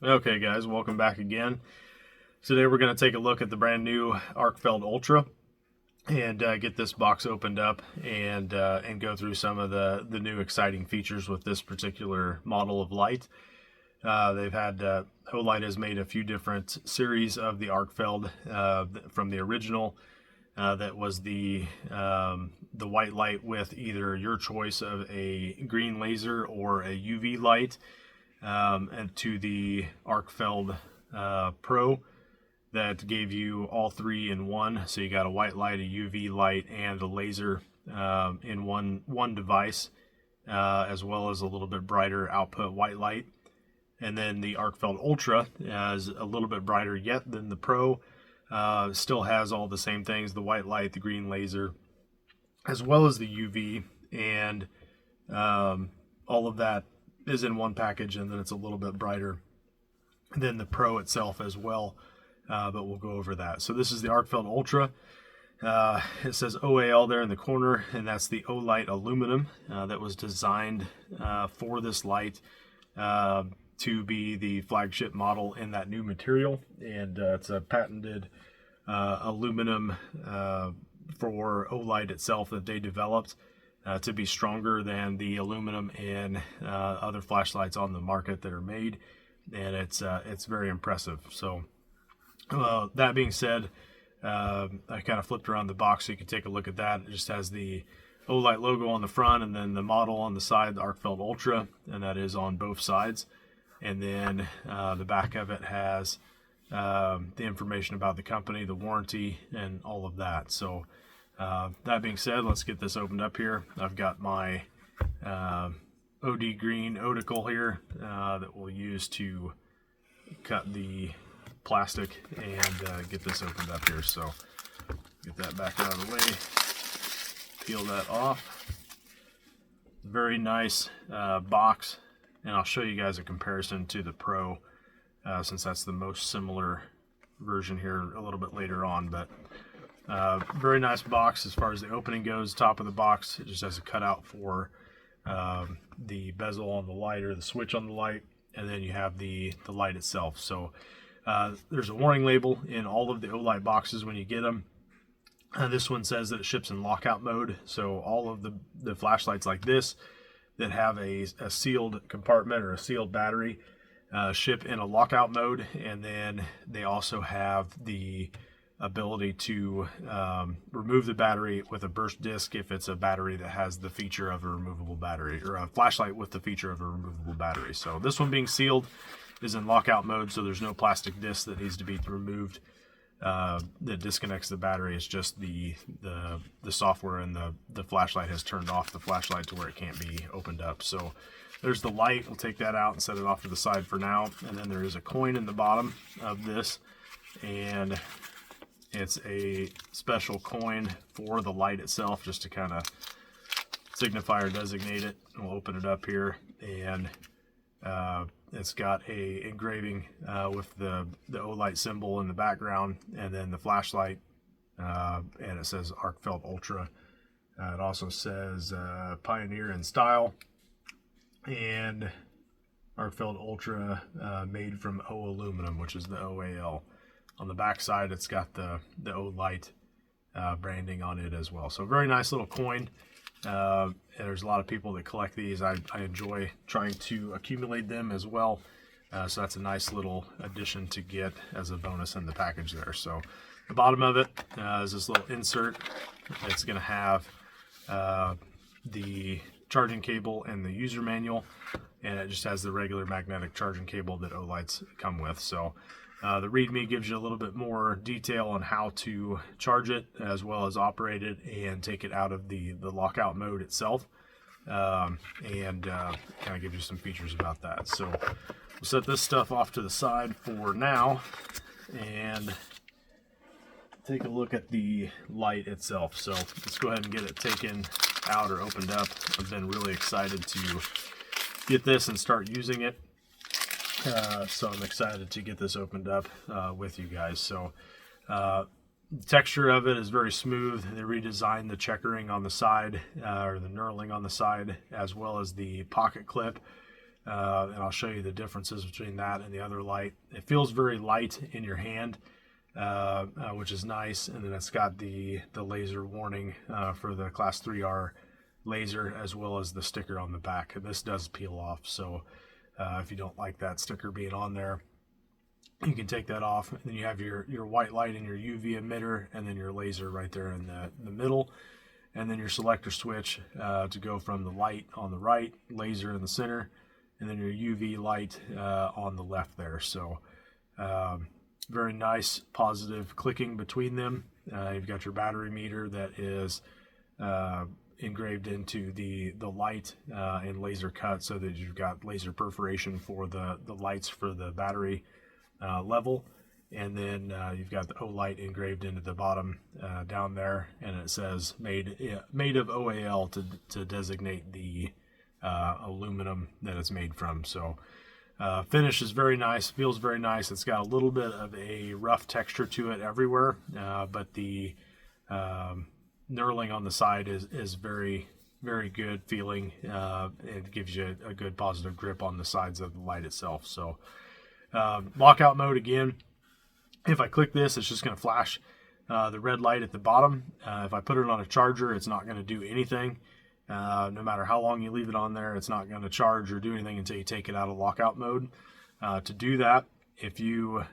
Okay guys, welcome back again. Today we're going to take a look at the brand new Arkfeld Ultra and get this box opened up and go through some of the new exciting features with this particular model of light. They've had Olight has made a few different series of the Arkfeld from the original that was the white light with either your choice of a green laser or a UV light, and to the Arkfeld Pro that gave you all three in one. So you got a white light, a UV light, and a laser in one device, as well as a little bit brighter output white light. And then the Arkfeld Ultra is a little bit brighter yet than the Pro. Still has all the same things: the white light, the green laser, as well as the UV, and all of that is in one package, and then it's a little bit brighter than the Pro itself as well, but we'll go over that. So this is the Arkfeld Ultra. It says OAL there in the corner, and that's the Olight Aluminum that was designed for this light to be the flagship model in that new material. And it's a patented aluminum for Olight itself that they developed to be stronger than the aluminum in other flashlights on the market that are made, and it's very impressive. So that being said, I kind of flipped around the box so you can take a look at that. It just has the Olight logo on the front, and then the model on the side, the Arkfeld Ultra, and that is on both sides. And then the back of it has the information about the company, the warranty, and all of that. So that being said, let's get this opened up here. I've got my OD green Oticle here that we'll use to cut the plastic and get this opened up here. So get that back out of the way, peel that off. Very nice box, and I'll show you guys a comparison to the Pro since that's the most similar version here a little bit later on. But very nice box as far as the opening goes. Top of the box, it just has a cutout for the bezel on the light, or the switch on the light, and then you have the light itself. So there's a warning label in all of the Olight boxes when you get them. This one says that it ships in lockout mode. So all of the flashlights like this that have a sealed compartment or a sealed battery ship in a lockout mode, and then they also have the ability to remove the battery with a burst disc if it's a battery that has the feature of a removable battery, or a flashlight with the feature of a removable battery. So this one being sealed is in lockout mode, so there's no plastic disc that needs to be removed that disconnects the battery. It's just the software, and the flashlight has turned off the flashlight to where it can't be opened up. So there's the light. We'll take that out and set it off to the side for now. And then there is a coin in the bottom of this, and it's a special coin for the light itself, just to kind of signify or designate it. We'll open it up here, and it's got a engraving with the Olight symbol in the background, and then the flashlight, and it says Arkfeld Ultra. It also says Pioneer in Style, and Arkfeld Ultra made from Aluminum, which is the OAL. On the back side, it's got the Olight branding on it as well. So very nice little coin. There's a lot of people that collect these. I enjoy trying to accumulate them as well. So that's a nice little addition to get as a bonus in the package there. So the bottom of it is this little insert. It's going to have the charging cable and the user manual, and it just has the regular magnetic charging cable that Olights come with. So the README gives you a little bit more detail on how to charge it, as well as operate it and take it out of the lockout mode itself, and kind of gives you some features about that. So we'll set this stuff off to the side for now and take a look at the light itself. So let's go ahead and get it taken out or opened up. I've been really excited to get this and start using it. So I'm excited to get this opened up with you guys. So the texture of it is very smooth. They redesigned the checkering on the side, or the knurling on the side, as well as the pocket clip. and I'll show you the differences between that and the other light. It feels very light in your hand, which is nice. And then it's got the laser warning for the Class 3R laser, as well as the sticker on the back. This does peel off, so if you don't like that sticker being on there, you can take that off. And then you have your white light and your UV emitter, and then your laser right there in the middle, and then your selector switch to go from the light on the right, laser in the center, and then your UV light on the left there. So very nice positive clicking between them. You've got your battery meter that is engraved into the light and laser cut, so that you've got laser perforation for the lights for the battery level. And then you've got the Olight engraved into the bottom down there, and it says made of OAL to designate the aluminum that it's made from. So finish is very nice, feels very nice. It's got a little bit of a rough texture to it everywhere, but the knurling on the side is very, very good feeling. It gives you a good positive grip on the sides of the light itself. So lockout mode again. If I click this, it's just going to flash the red light at the bottom. If I put it on a charger, it's not going to do anything. No matter how long you leave it on there, it's not going to charge or do anything until you take it out of lockout mode. To do that, if you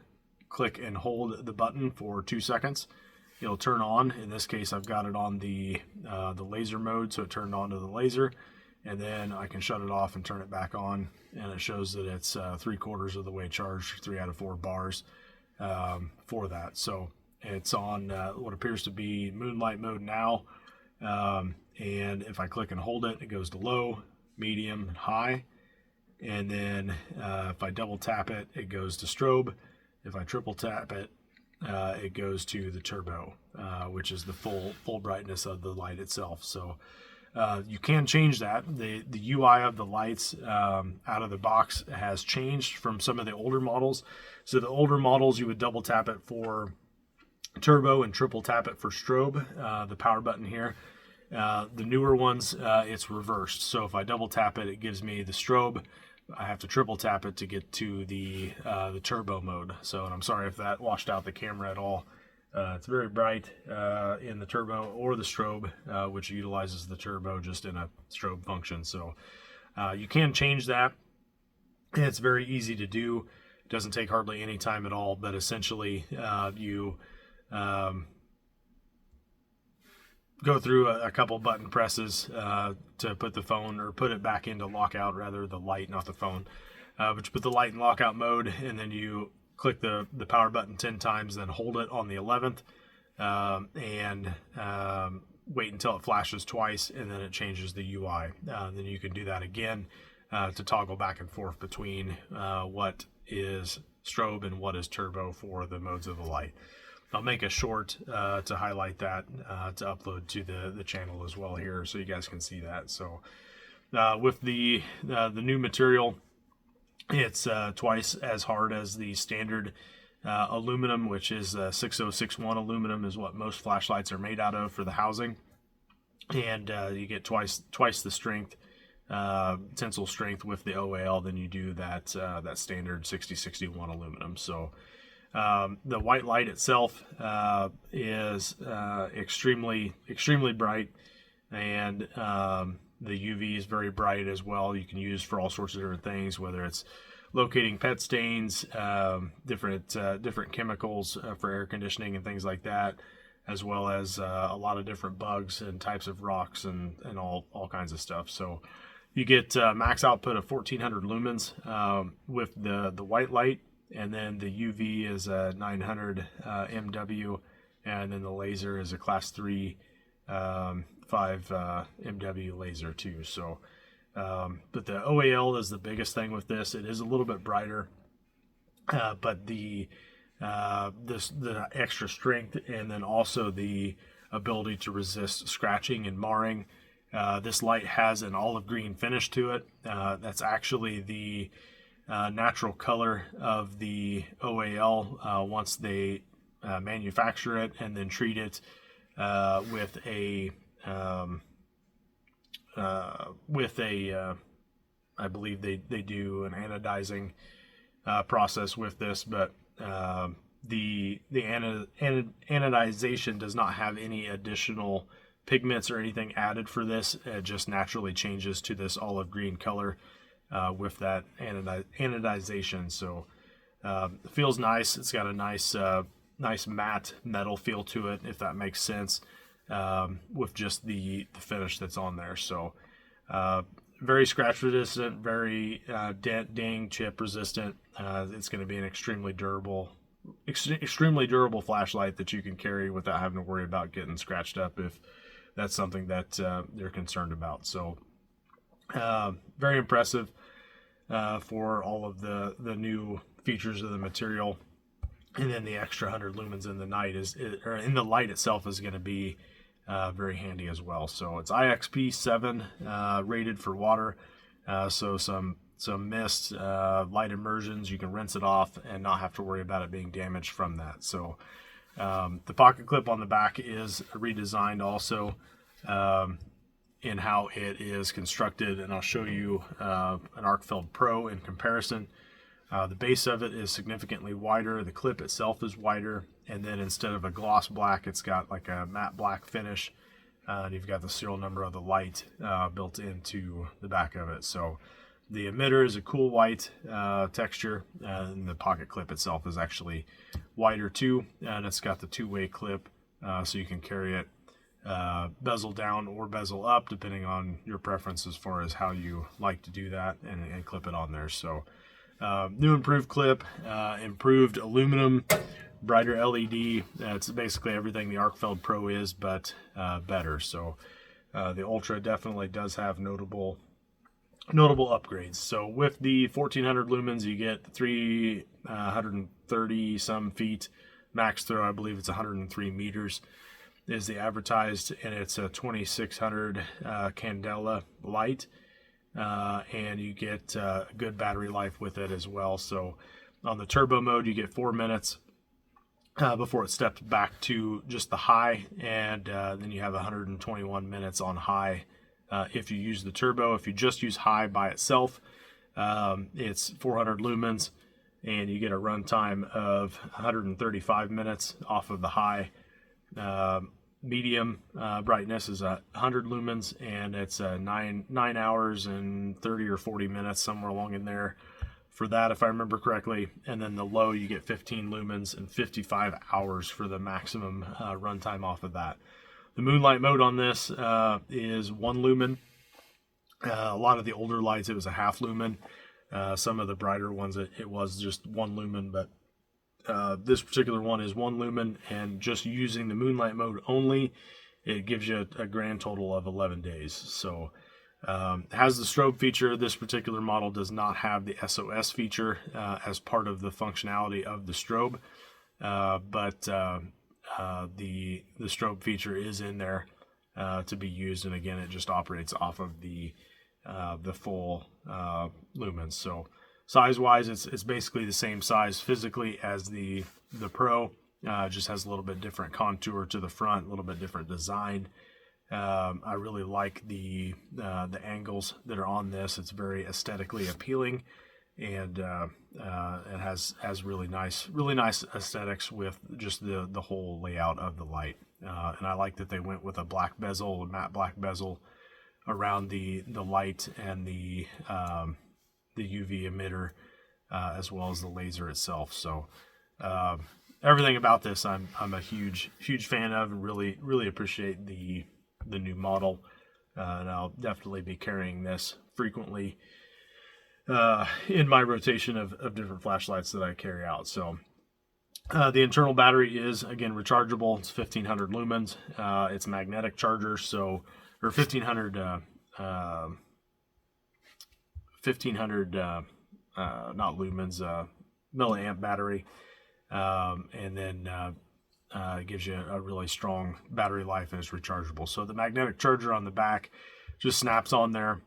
click and hold the button for 2 seconds, it'll turn on. In this case, I've got it on the laser mode, so it turned on to the laser. And then I can shut it off and turn it back on, and it shows that it's 3/4 of the way charged, 3 out of 4 bars for that. So it's on what appears to be moonlight mode now. And if I click and hold it, it goes to low, medium, and high. And then if I double tap it, it goes to strobe. If I triple tap it, it goes to the turbo, which is the full brightness of the light itself. So you can change that. The UI of the lights out of the box has changed from some of the older models. So the older models, you would double tap it for turbo and triple tap it for strobe, the power button here. The newer ones, it's reversed. So if I double tap it, it gives me the strobe. I have to triple tap it to get to the turbo mode. So, and I'm sorry if that washed out the camera at all. It's very bright in the turbo or the strobe, which utilizes the turbo just in a strobe function. So you can change that. It's very easy to do. It doesn't take hardly any time at all, but essentially you go through a couple button presses to put the phone, or put it back into lockout, rather, the light, not the phone. But you put the light in lockout mode, and then you click the power button 10 times, then hold it on the 11th, and wait until it flashes twice, and then it changes the UI. Then you can do that again to toggle back and forth between what is strobe and what is turbo for the modes of the light. I'll make a short to highlight that to upload to the channel as well here, so you guys can see that. So with the new material, it's twice as hard as the standard aluminum, which is 6061 aluminum is what most flashlights are made out of for the housing, and you get twice the strength, tensile strength with the OAL than you do that standard 6061 aluminum. So the white light itself is extremely bright, and the UV is very bright as well. You can use for all sorts of different things, whether it's locating pet stains, different chemicals for air conditioning and things like that, as well as a lot of different bugs and types of rocks and all kinds of stuff. So you get max output of 1400 lumens with the white light, and then the UV is a 900 MW, and then the laser is a class 3 5 MW laser too. So but the OAL is the biggest thing with this. It is a little bit brighter, but the extra strength, and then also the ability to resist scratching and marring. This light has an olive green finish to it. That's actually the natural color of the OAL once they manufacture it and then treat it with a I believe they do an anodizing process with this, but the anodization does not have any additional pigments or anything added for this. It just naturally changes to this olive green color with that anodization. So it feels nice. It's got a nice matte metal feel to it, if that makes sense, with just the finish that's on there. So very scratch resistant, very dent, ding, chip resistant. It's going to be an extremely durable flashlight that you can carry without having to worry about getting scratched up if that's something that they're concerned about. So very impressive for all of the new features of the material. And then the extra 100 lumens in the night or in the light itself is going to be very handy as well. So it's IXP7 rated for water. So some mist, light immersions, you can rinse it off and not have to worry about it being damaged from that. So the pocket clip on the back is redesigned also in how it is constructed, and I'll show you an Arkfeld Pro in comparison. The base of it is significantly wider, the clip itself is wider, and then instead of a gloss black, it's got like a matte black finish, and you've got the serial number of the light built into the back of it. So the emitter is a cool white texture, and the pocket clip itself is actually wider too, and it's got the two-way clip, so you can carry it bezel down or bezel up, depending on your preference as far as how you like to do that, and clip it on there. So new improved clip, improved aluminum, brighter LED. It's basically everything the Arkfeld Pro is, but better. So the Ultra definitely does have notable upgrades. So with the 1400 lumens, you get 330 some feet max throw. I believe it's 103 meters is the advertised, and it's a 2600 candela light. And you get good battery life with it as well. So on the turbo mode, you get 4 minutes before it steps back to just the high, and then you have 121 minutes on high if you use the turbo. If you just use high by itself, it's 400 lumens, and you get a runtime of 135 minutes off of the high. Medium brightness is 100 lumens, and it's 9 hours and 30 or 40 minutes, somewhere along in there for that, if I remember correctly. And then the low, you get 15 lumens and 55 hours for the maximum runtime off of that. The moonlight mode on this is 1 lumen. A lot of the older lights, it was a half lumen. Some of the brighter ones, it was just 1 lumen, but this particular one is 1 lumen, and just using the moonlight mode only, it gives you a grand total of 11 days. So it has the strobe feature. This particular model does not have the SOS feature as part of the functionality of the strobe, but the strobe feature is in there to be used, and again, it just operates off of the full lumens. So size-wise, it's basically the same size physically as the Pro. Just has a little bit different contour to the front, a little bit different design. I really like the angles that are on this. It's very aesthetically appealing, and it has really nice aesthetics with just the whole layout of the light. And I like that they went with a black bezel, a matte black bezel around the light and the UV emitter, as well as the laser itself. So everything about this I'm a huge fan of, and really appreciate the new model, and I'll definitely be carrying this frequently in my rotation of different flashlights that I carry out. So the internal battery is, again, rechargeable. It's 1500 lumens. It's magnetic charger, so, or 1500 not lumens, milliamp battery, and then it gives you a really strong battery life, and it's rechargeable. So the magnetic charger on the back just snaps on there,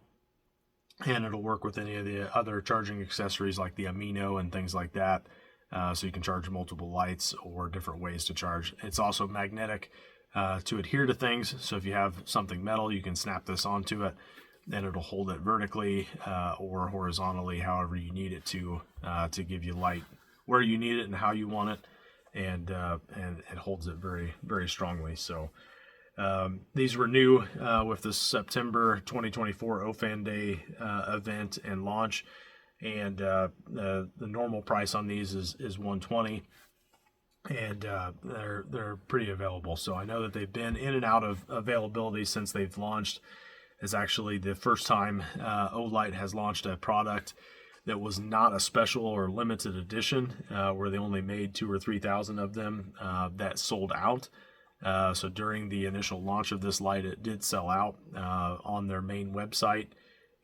and it'll work with any of the other charging accessories like the amino and things like that, so you can charge multiple lights or different ways to charge. It's also magnetic to adhere to things, so if you have something metal, you can snap this onto it. and it'll hold it vertically or horizontally, however you need it to give you light where you need it and how you want it, and it holds it very, very strongly. So these were new with the September 2024 OFAN Day event and launch, and the normal price on these is $120, and they're pretty available. So I know that they've been in and out of availability since they've launched. It's actually the first time Olight has launched a product that was not a special or limited edition, where they only made 2,000 or 3,000 of them that sold out. So during the initial launch of this light, it did sell out on their main website,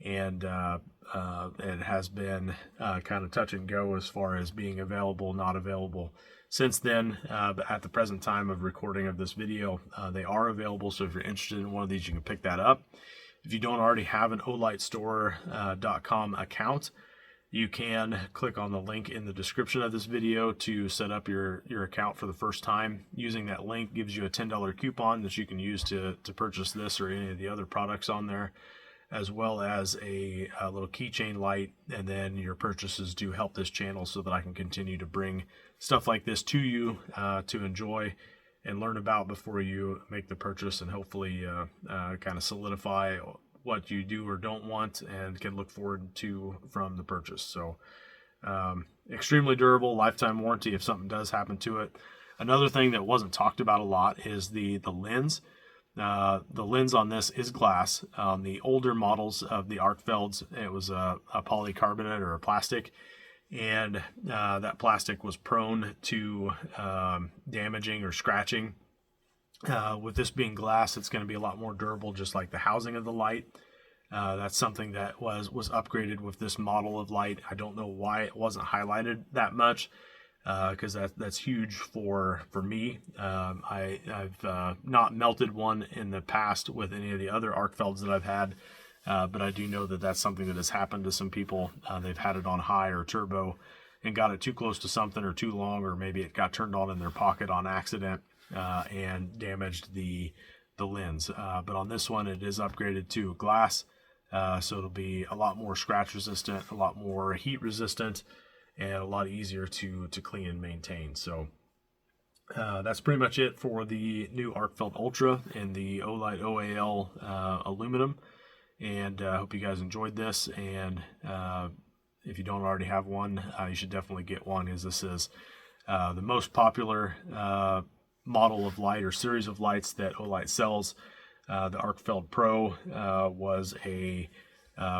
and it has been kind of touch and go as far as being available, not available since then. But at the present time of recording of this video, they are available. So if you're interested in one of these, you can pick that up. If you don't already have an OlightStore.com account, you can click on the link in the description of this video to set up your account for the first time. Using that link gives you a $10 coupon that you can use to purchase this or any of the other products on there, as well as a little keychain light. And then your purchases do help this channel so that I can continue to bring stuff like this to you to enjoy and learn about before you make the purchase, and hopefully kind of solidify what you do or don't want and can look forward to from the purchase. So extremely durable, lifetime warranty if something does happen to it. Another thing that wasn't talked about a lot is the lens. The lens on this is glass. On the older models of the Arkfelds, it was a polycarbonate or a plastic, and that plastic was prone to damaging or scratching. With this being glass, it's going to be a lot more durable, just like the housing of the light. That's something that was upgraded with this model of light. I don't know why it wasn't highlighted that much, because that's huge for me. I've not melted one in the past with any of the other Arkfelds that I've had, but I do know that that's something that has happened to some people. They've had it on high or turbo and got it too close to something or too long, or maybe it got turned on in their pocket on accident and damaged the lens. But on this one, it is upgraded to glass, so it'll be a lot more scratch resistant, a lot more heat resistant, and a lot easier to clean and maintain. So that's pretty much it for the new Arkfeld Ultra in the Olight OAL aluminum. And I hope you guys enjoyed this. And if you don't already have one, you should definitely get one, as this is the most popular model of light or series of lights that Olight sells. The Arkfeld Pro was a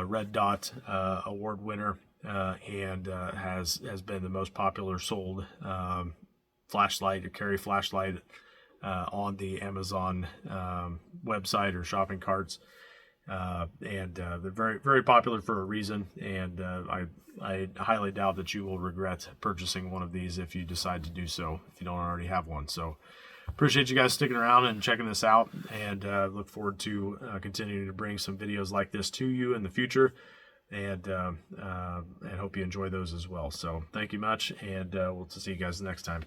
Red Dot award winner, and has been the most popular sold flashlight or carry flashlight on the Amazon website or shopping carts. And they're very, very popular for a reason, and I highly doubt that you will regret purchasing one of these if you decide to do so, if you don't already have one. So appreciate you guys sticking around and checking this out, and look forward to continuing to bring some videos like this to you in the future, and hope you enjoy those as well. So thank you much, and we'll see you guys next time.